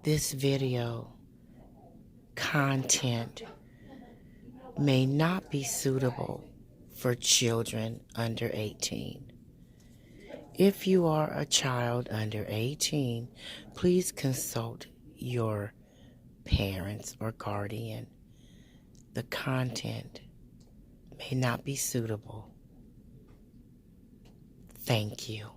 This video content may not be suitable for children under 18. If you are a child under 18, please consult your parents or guardian. The content may not be suitable. Thank you.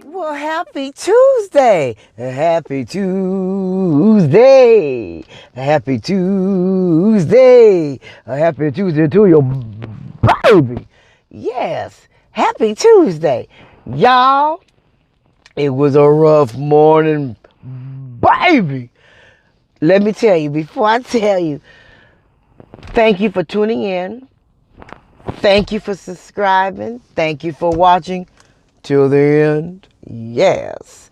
Well, happy Tuesday. Happy Tuesday. Happy Tuesday. Happy Tuesday to your baby. Yes, happy Tuesday. Y'all, it was a rough morning, baby. Let me tell you, before I tell you, thank you for tuning in. Thank you for subscribing. Thank you for watching till the end. Yes,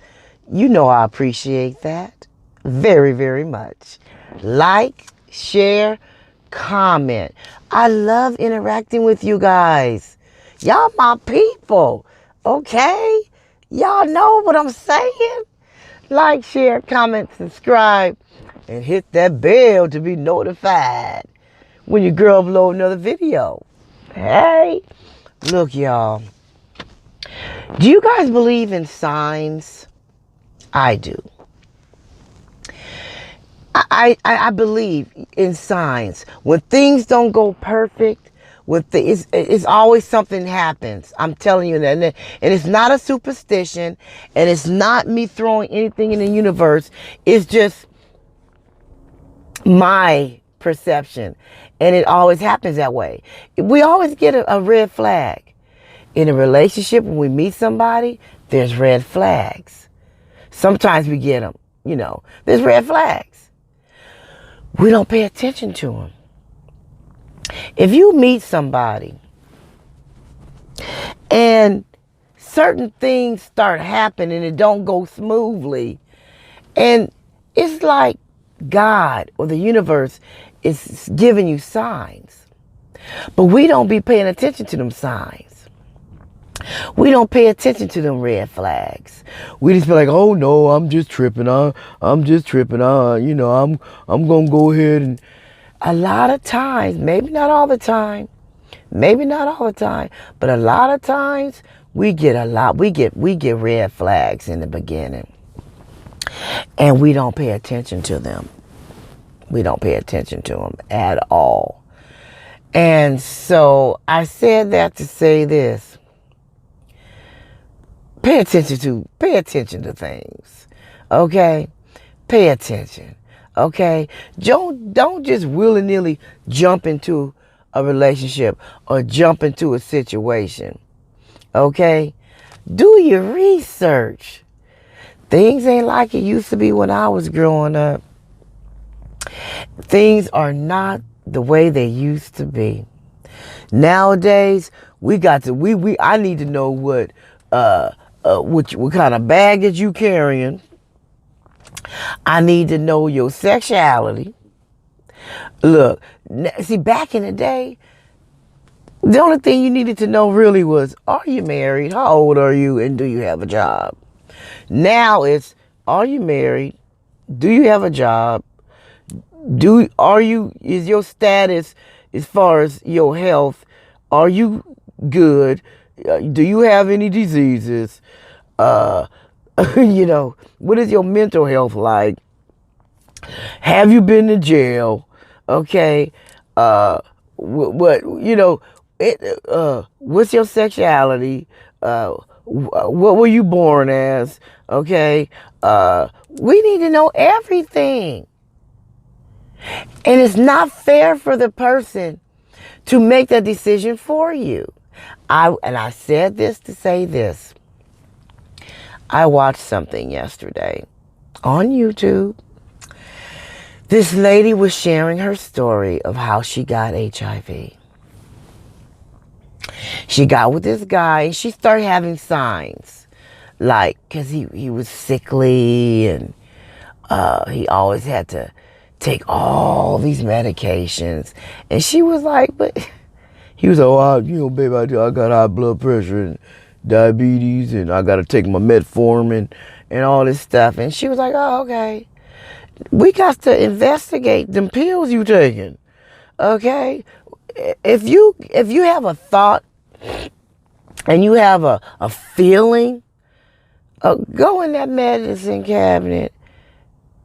you know I appreciate that very, very much. Like, share, comment. I love interacting with you guys. Y'all my people, okay? Y'all know what I'm saying? Like, share, comment, subscribe, and hit that bell to be notified when your girl upload another video. Hey, look, y'all. Do you guys believe in signs? I do. I believe in signs. When things don't go perfect, it's always something happens. I'm telling you that. And it's not a superstition, and it's not me throwing anything in the universe. It's just my perception. And it always happens that way. We always get a red flag. In a relationship, when we meet somebody, there's red flags. Sometimes we get them, there's red flags. We don't pay attention to them. If you meet somebody and certain things start happening and it don't go smoothly, and it's like God or the universe is giving you signs, but we don't be paying attention to them signs. We don't pay attention to them red flags. We just be like, oh no, I'm just tripping. I'm just tripping. I'm going to go ahead. And a lot of times, maybe not all the time, but a lot of times we get red flags in the beginning, and we don't pay attention to them. We don't pay attention to them at all. And so I said that to say this. Pay attention to things, okay? Pay attention, okay? Don't just willy-nilly jump into a relationship or jump into a situation, okay? Do your research. Things ain't like it used to be when I was growing up. Things are not the way they used to be. Nowadays, I need to know what kind of baggage you carrying. I need to know your sexuality. Look, see, back in the day, the only thing you needed to know really was, are you married? How old are you? And do you have a job? Now it's, are you married? Do you have a job? Is your status as far as your health? Are you good? Do you have any diseases? What is your mental health like? Have you been to jail? Okay. What's your sexuality? What were you born as? Okay. We need to know everything. And it's not fair for the person to make that decision for you. I said this to say this. I watched something yesterday on YouTube. This lady was sharing her story of how she got HIV. She got with this guy and she started having signs. Like, because he was sickly and he always had to take all these medications. And she was like, but he was like, oh, babe, I got high blood pressure and diabetes, and I got to take my metformin and all this stuff. And she was like, oh, okay. We got to investigate them pills you taking. Okay? If you have a thought and you have a feeling, go in that medicine cabinet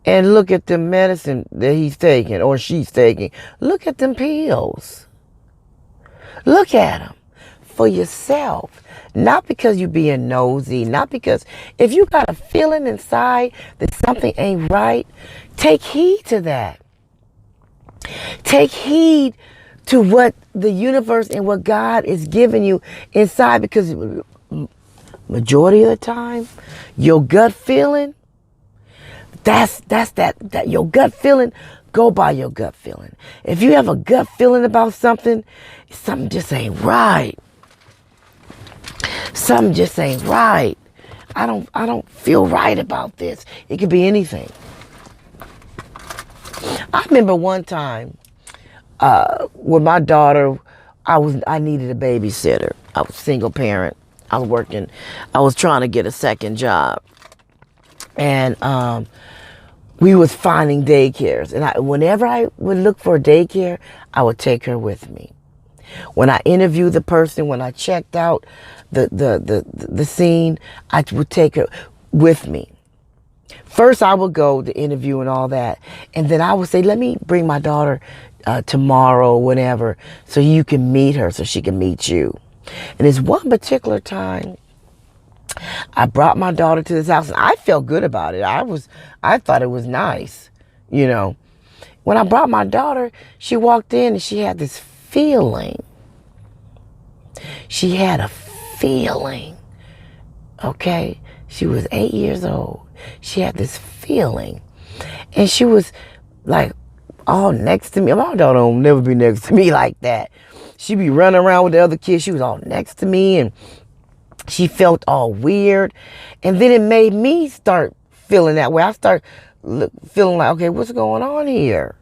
and look at the medicine that he's taking or she's taking. Look at them pills. Look at them for yourself. Not because you being nosy, not because if you got a feeling inside that something ain't right, take heed to that. Take heed to what the universe and what God is giving you inside, because majority of the time, your gut feeling, that's that your gut feeling, go by your gut feeling. If you have a gut feeling about something just ain't right. Something just ain't right. I don't feel right about this. It could be anything. I remember one time with my daughter, I needed a babysitter. I was a single parent. I was working. I was trying to get a second job, and we was finding daycares. And whenever I would look for a daycare, I would take her with me. When I interviewed the person, when I checked out the scene, I would take her with me. First, I would go to interview and all that, and then I would say, let me bring my daughter tomorrow, whenever, so you can meet her, so she can meet you. And this one particular time, I brought my daughter to this house, and I felt good about it. I thought it was nice, you know. When I brought my daughter, she walked in and she had this feeling. She had a feeling, okay? She was 8 years old. She had this feeling, and she was like all next to me. My daughter don't never be next to me like that. She be running around with the other kids. She was all next to me, and she felt all weird. And then it made me start feeling that way. I start feeling like, okay, what's going on here?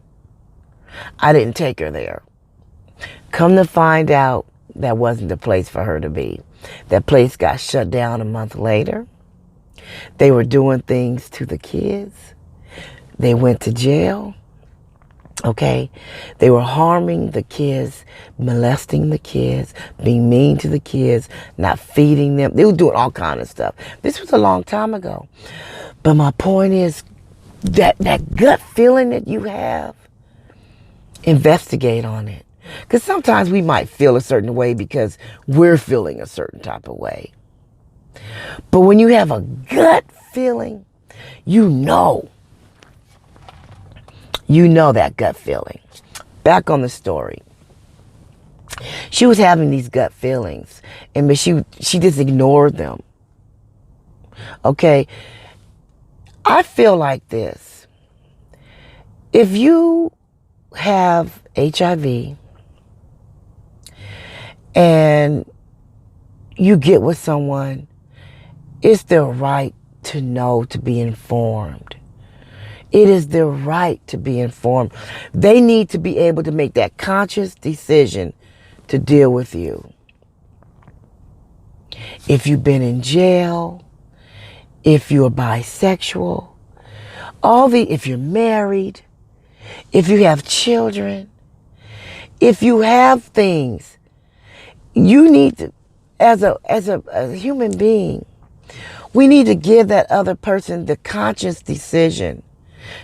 I didn't take her there. Come to find out, that wasn't the place for her to be. That place got shut down a month later. They were doing things to the kids. They went to jail. Okay? They were harming the kids, molesting the kids, being mean to the kids, not feeding them. They were doing all kind of stuff. This was a long time ago. But my point is, that gut feeling that you have, investigate on it. Because sometimes we might feel a certain way because we're feeling a certain type of way. But when you have a gut feeling, you know that gut feeling. Back on the story. She was having these gut feelings, but she just ignored them. Okay? I feel like this. If you have HIV and you get with someone, it's their right to know, to be informed. It is their right to be informed. They need to be able to make that conscious decision to deal with you. If you've been in jail, if you're bisexual, if you're married, if you have children, if you have things, you need to, as a human being, we need to give that other person the conscious decision.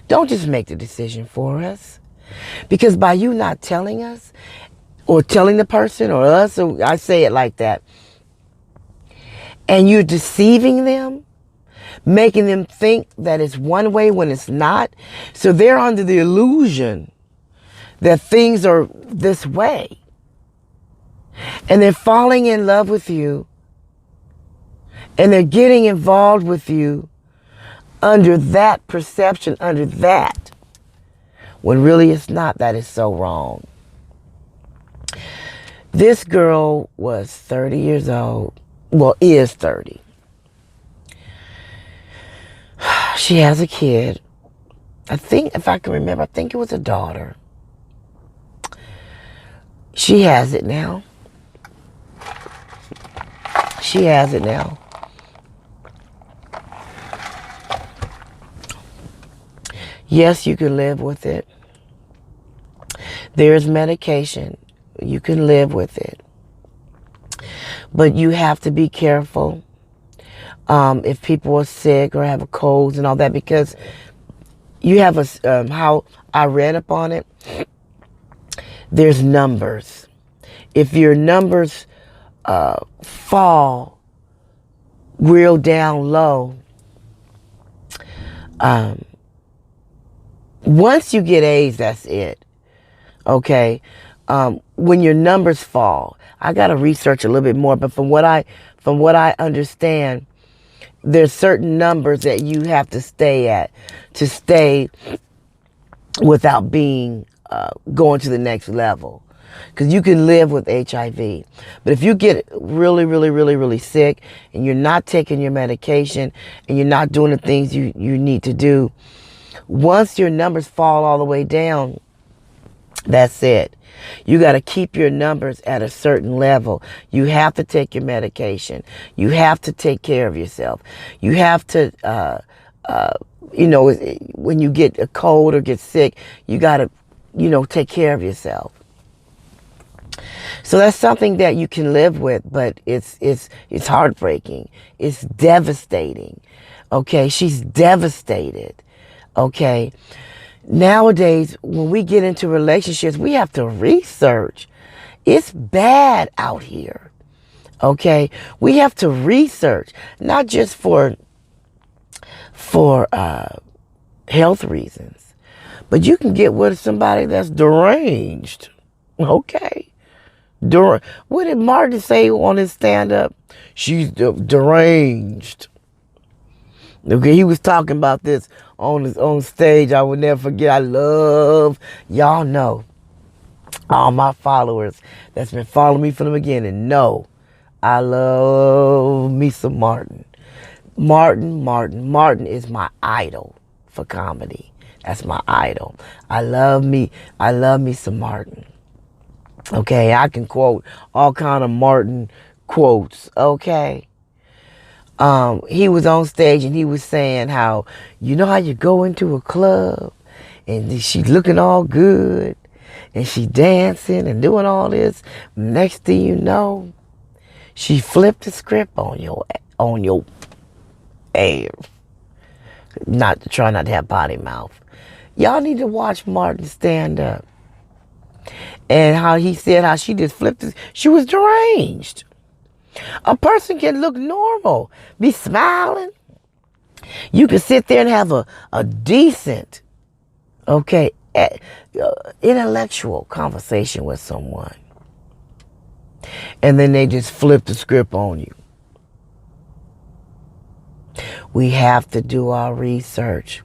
Don't just make the decision for us. Because by you not telling us, or telling the person, or us, or I say it like that, and you're deceiving them, making them think that it's one way when it's not, so they're under the illusion that things are this way. And they're falling in love with you, and they're getting involved with you under that perception, under that, when really it's not. That is so wrong. This girl was 30 years old. Well, is 30. She has a kid. I think, if I can remember, I think it was a daughter. She has it now. She has it now. Yes, you can live with it. There's medication. You can live with it. But you have to be careful if people are sick or have a cold and all that, because you have how I read upon it, there's numbers. If your numbers fall real down low, once you get AIDS, that's it. Okay? When your numbers fall, I got to research a little bit more, but from what I understand, there's certain numbers that you have to stay at to stay without being going to the next level. Because you can live with HIV. But if you get really, really, really, really sick and you're not taking your medication and you're not doing the things you need to do, once your numbers fall all the way down, that's it. You got to keep your numbers at a certain level. You have to take your medication. You have to take care of yourself. You have to, when you get a cold or get sick, you got to, take care of yourself. So that's something that you can live with, but it's heartbreaking. It's devastating. Okay, she's devastated. Okay. Nowadays, when we get into relationships, we have to research. It's bad out here. Okay, we have to research, not just for health reasons, but you can get with somebody that's deranged. Okay. What did Martin say on his stand-up? She's deranged. Okay, he was talking about this on his own stage. I will never forget. I love, y'all know, all my followers that's been following me from the beginning know I love me some Martin. Martin is my idol for comedy. That's my idol. I love me some Martin. Okay, I can quote all kind of Martin quotes. Okay. He was on stage and he was saying how, how you go into a club and she's looking all good and she dancing and doing all this. Next thing you know, she flipped the script on your air. Try not to have potty mouth. Y'all need to watch Martin stand up. And how he said how she just flipped it. She was deranged. A person can look normal, be smiling. You can sit there and have a decent, intellectual conversation with someone. And then they just flip the script on you. We have to do our research.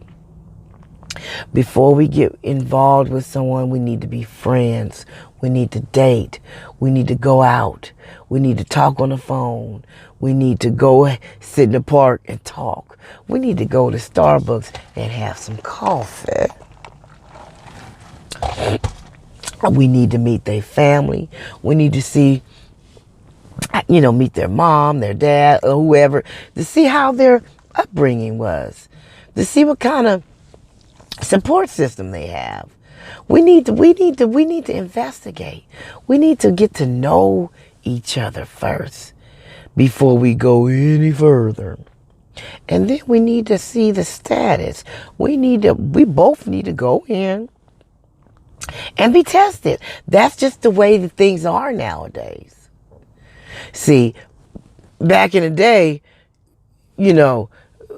Before we get involved with someone, we need to be friends. We need to date. We need to go out. We need to talk on the phone. We need to go sit in the park and talk. We need to go to Starbucks and have some coffee. We need to meet their family. We need to see, meet their mom, their dad, or whoever, to see how their upbringing was, to see what kind of support system they have. We need to investigate. We need to get to know each other first before we go any further. And then we need to see the status. We both need to go in and be tested. That's just the way that things are nowadays. See, back in the day,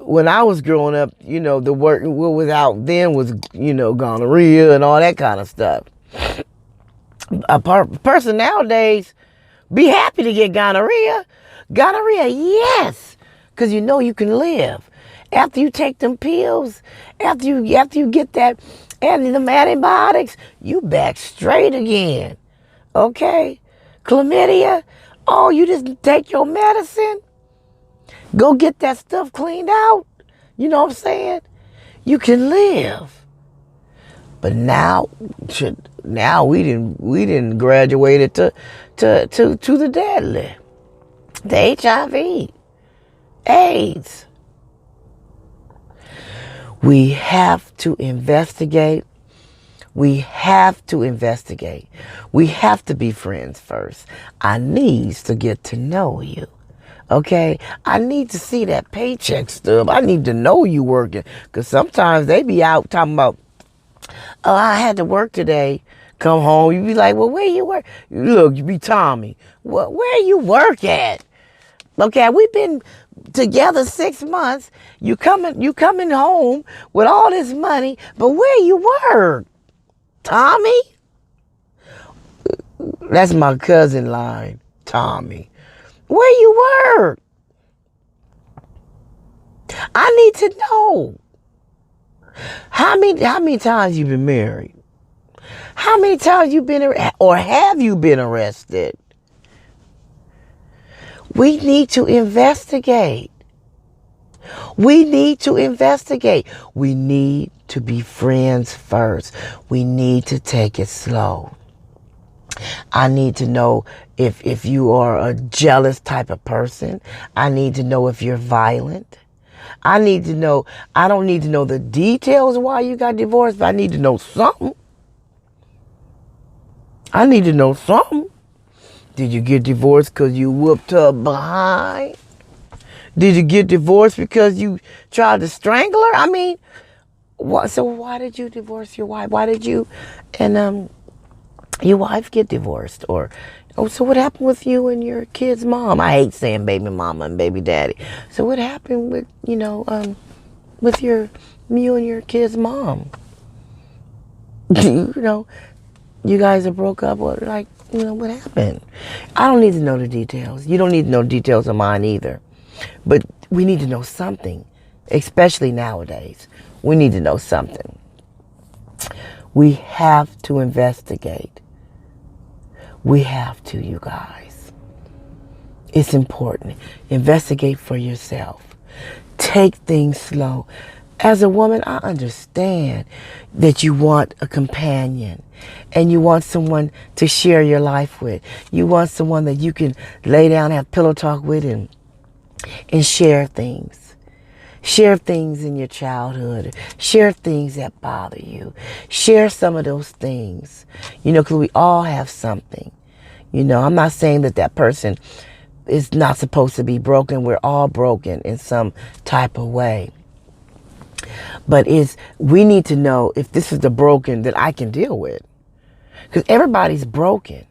when I was growing up, the word was out then was, gonorrhea and all that kind of stuff. A person nowadays be happy to get gonorrhea. Gonorrhea, yes, because you can live. After you take them pills, after you get that them antibiotics, you back straight again. Okay? Chlamydia, you just take your medicine. Go get that stuff cleaned out. You know what I'm saying? You can live. But now we didn't graduate to the deadly, the HIV, AIDS. We have to investigate. We have to investigate. We have to be friends first. I need to get to know you. Okay? I need to see that paycheck stub. I need to know you working. Because sometimes they be out talking about, oh, I had to work today. Come home. You be like, well, where you work? Look, you be Tommy. Where you work at? Okay, we've been together 6 months. You coming home with all this money, but where you work? Tommy? That's my cousin line. Tommy. Where you work? I need to know. How many times you been married? How many times you been or have you been arrested? We need to investigate. We need to investigate. We need to be friends first. We need to take it slow. I need to know if you are a jealous type of person. I need to know if you're violent. I need to know. I don't need to know the details why you got divorced, but I need to know something. I need to know something. Did you get divorced because you whooped her behind? Did you get divorced because you tried to strangle her? I mean, what? So why did you divorce your wife? Why did you and your wife get divorced? Or, oh, so what happened with you and your kid's mom? I hate saying baby mama and baby daddy. So what happened with, with you and your kid's mom? You guys are broke up, or what happened? I don't need to know the details. You don't need to know the details of mine either. But we need to know something, especially nowadays. We need to know something. We have to investigate. We have to, you guys. It's important. Investigate for yourself. Take things slow. As a woman, I understand that you want a companion and you want someone to share your life with. You want someone that you can lay down, have pillow talk with, and share things. Share things in your childhood. Share things that bother you. Share some of those things. Because we all have something. I'm not saying that person is not supposed to be broken. We're all broken in some type of way. But we need to know if this is the broken that I can deal with. Because everybody's broken.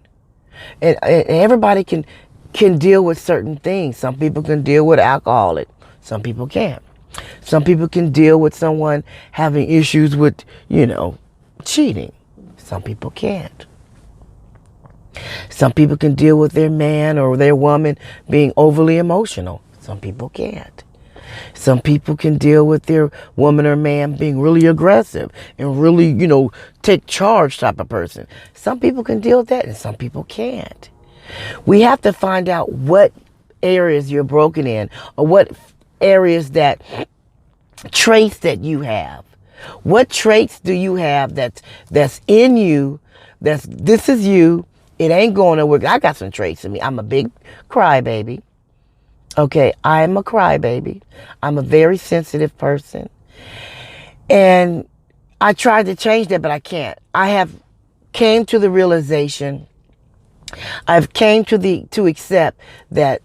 And everybody can deal with certain things. Some people can deal with alcoholic. Some people can't. Some people can deal with someone having issues with, cheating. Some people can't. Some people can deal with their man or their woman being overly emotional. Some people can't. Some people can deal with their woman or man being really aggressive and really, take charge type of person. Some people can deal with that and some people can't. We have to find out what areas you're broken in, or what areas traits that you have. What traits do you have that's in you, this is you, it ain't going to work. I got some traits in me. I'm a big crybaby. Okay, I'm a crybaby. I'm a very sensitive person. And I tried to change that, but I can't. I have came to the realization, I've came to accept that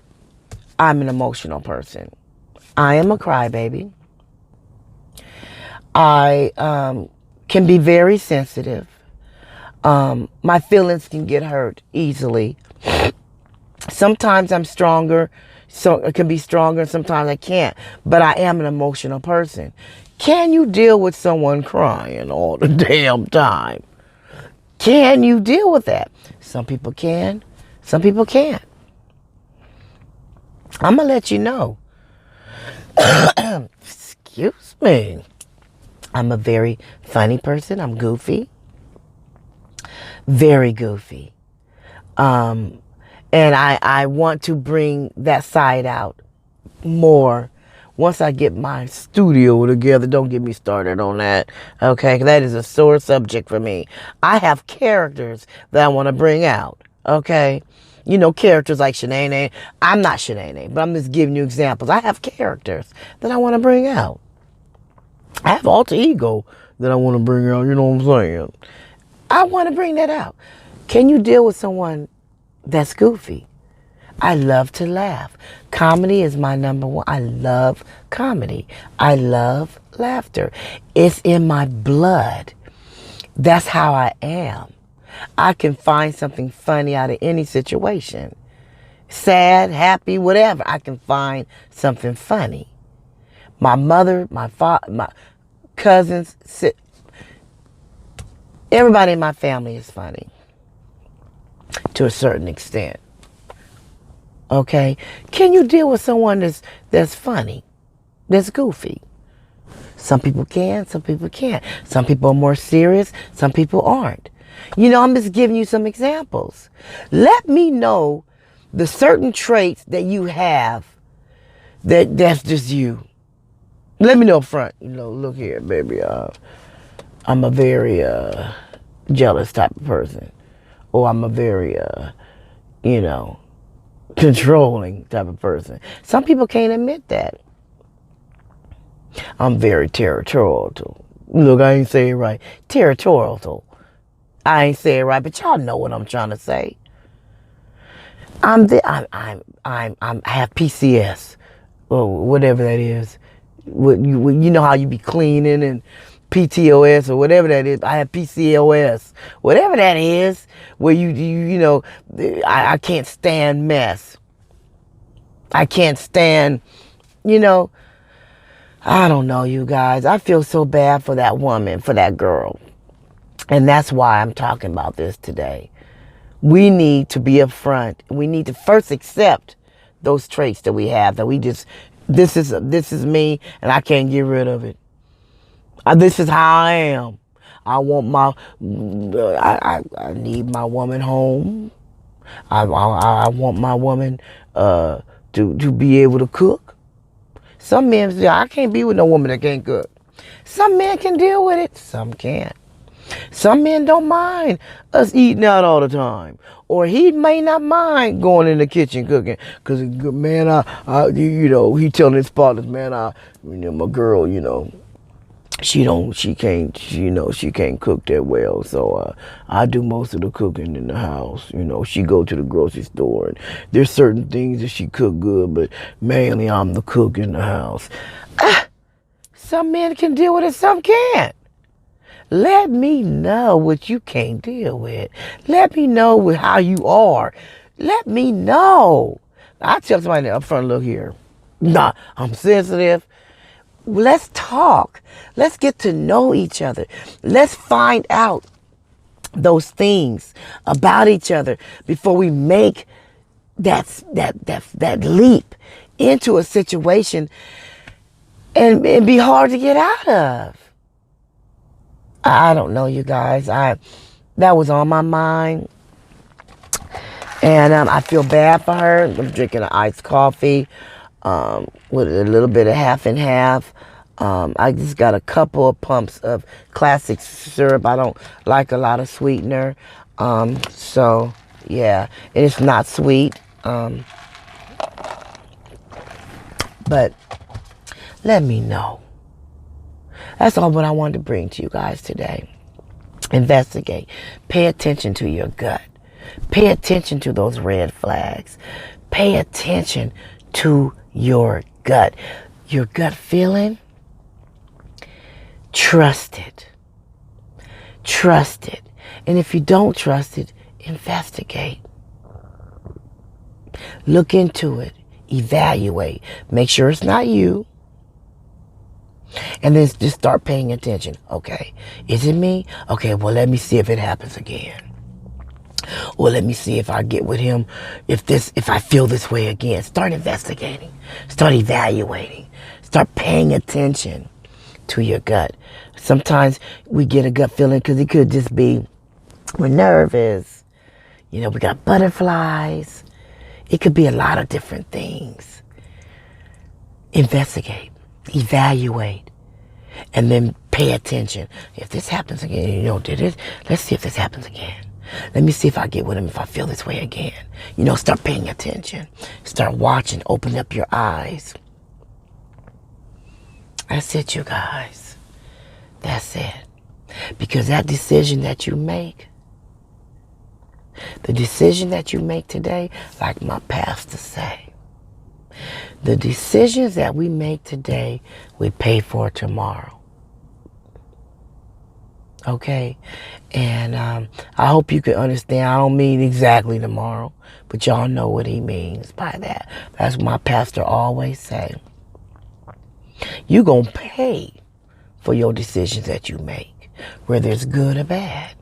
I'm an emotional person. I am a crybaby. I can be very sensitive. My feelings can get hurt easily. Sometimes I'm stronger, so it can be stronger, sometimes I can't. But I am an emotional person. Can you deal with someone crying all the damn time? Can you deal with that? Some people can, some people can't. I'm going to let you know. Excuse me. I'm a very funny person. I'm goofy. Very goofy. And I want to bring that side out more once I get my studio together. Don't get me started on that. Okay, that is a sore subject for me. I have characters that I want to bring out. Okay, you know, characters like Shanae. I'm not Shanae, but I'm just giving you examples. I have characters that I want to bring out. I have alter ego that I want to bring out. You know what I'm saying? I want to bring that out. Can you deal with someone that's goofy? I love to laugh. Comedy is my number one. I love comedy. I love laughter. It's in my blood. That's how I am. I can find something funny out of any situation. Sad, happy, whatever. I can find something funny. My mother, my father, my cousins, everybody in my family is funny to a certain extent. Okay? Can you deal with someone that's funny, that's goofy? Some people can, some people can't. Some people are more serious, some people aren't. You know, I'm just giving you some examples. Let me know the certain traits that you have that's just you. Let me know up front. You know, look here, baby. I'm a very jealous type of person. Or I'm a very, you know, controlling type of person. Some people can't admit that. I'm very territorial. Look, I ain't saying it right. Territorial. I ain't saying it right, but y'all know what I'm trying to say. I have PCS, or whatever that is. You know how you be cleaning and PTOS or whatever that is. I have PCOS, whatever that is, where you know, I can't stand mess. I can't stand, you know, I don't know, you guys. I feel so bad for that woman, for that girl. And that's why I'm talking about this today. We need to be upfront. We need to first accept those traits that we have, that we just, this is me and I can't get rid of it. This is how I am. I want I need my woman home. I want my woman to be able to cook. Some men say, I can't be with no woman that can't cook. Some men can deal with it, some can't. Some men don't mind us eating out all the time. Or he may not mind going in the kitchen cooking. Because, man, you know, he telling his partners, man, you know, my girl, you know, she can't cook that well. So I do most of the cooking in the house. You know, she go to the grocery store. And there's certain things that she cook good, but mainly I'm the cook in the house. Some men can deal with it, some can't. Let me know what you can't deal with. Let me know with how you are. Let me know. I tell somebody up front, look here. Nah, I'm sensitive. Let's talk. Let's get to know each other. Let's find out those things about each other before we make that leap into a situation and be hard to get out of. I don't know, you guys. That was on my mind. And I feel bad for her. I'm drinking an iced coffee with a little bit of half and half. I just got a couple of pumps of classic syrup. I don't like a lot of sweetener. So, yeah. And it's not sweet. But let me know. That's all what I wanted to bring to you guys today. Investigate. Pay attention to your gut. Pay attention to those red flags. Pay attention to your gut. Your gut feeling, trust it. Trust it. And if you don't trust it, investigate. Look into it. Evaluate. Make sure it's not you. And then just start paying attention. Okay, is it me? Okay, well, let me see if it happens again. Or let me see if I get with him, if I feel this way again. Start investigating. Start evaluating. Start paying attention to your gut. Sometimes we get a gut feeling because it could just be we're nervous. You know, we got butterflies. It could be a lot of different things. investigate, evaluate, and then pay attention. If this happens again, let's see if this happens again. Let me see if I get with him if I feel this way again. Start paying attention. Start watching. Open up your eyes. That's it, you guys. That's it. Because that decision that you make, the decision that you make today, like my pastor say, the decisions that we make today, we pay for tomorrow. Okay? And I hope you can understand. I don't mean exactly tomorrow, but y'all know what he means by that. That's what my pastor always say. You gonna pay for your decisions that you make, whether it's good or bad.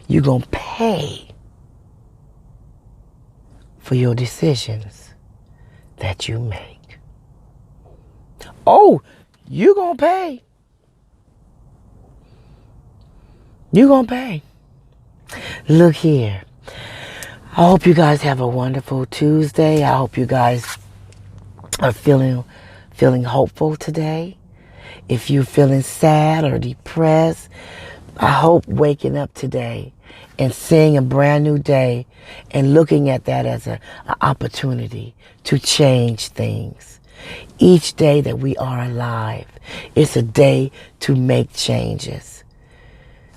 You gonna pay for your decisions that you make. Oh, you gonna pay. You gonna pay. Look here. I hope you guys have a wonderful Tuesday. I hope you guys are feeling hopeful today. If you're feeling sad or depressed, I hope waking up today and seeing a brand new day and looking at that as an opportunity to change things. Each day that we are alive, it's a day to make changes.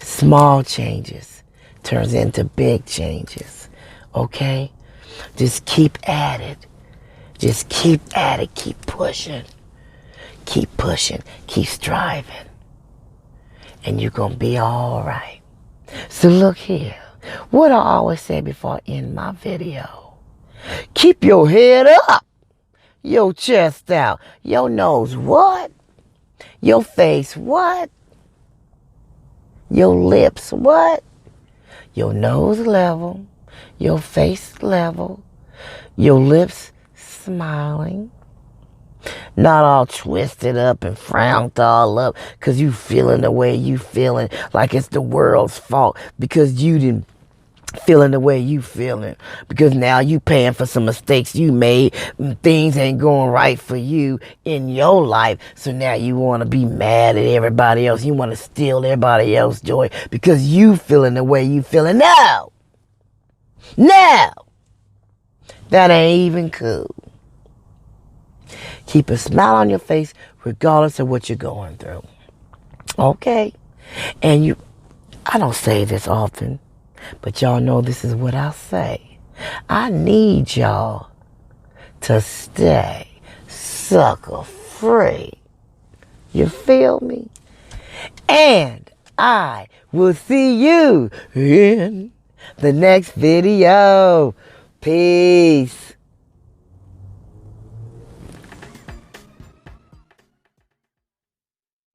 Small changes turns into big changes. Okay? Just keep at it. Just keep at it. Keep pushing. Keep pushing. Keep striving. And you're going to be all right. So look here. What I always say before I end my video. Keep your head up. Your chest out. Your nose what? Your face what? Your lips what? Your nose level. Your face level. Your lips smiling. Not all twisted up and frowned all up because you feeling the way you feeling like it's the world's fault because you didn't feeling the way you feeling because now you paying for some mistakes you made and things ain't going right for you in your life. So now you want to be mad at everybody else. You want to steal everybody else's joy because you feeling the way you feeling. No! That ain't even cool. Keep a smile on your face regardless of what you're going through. Okay? And I don't say this often, but y'all know this is what I say. I need y'all to stay sucker free. You feel me? And I will see you in the next video. Peace.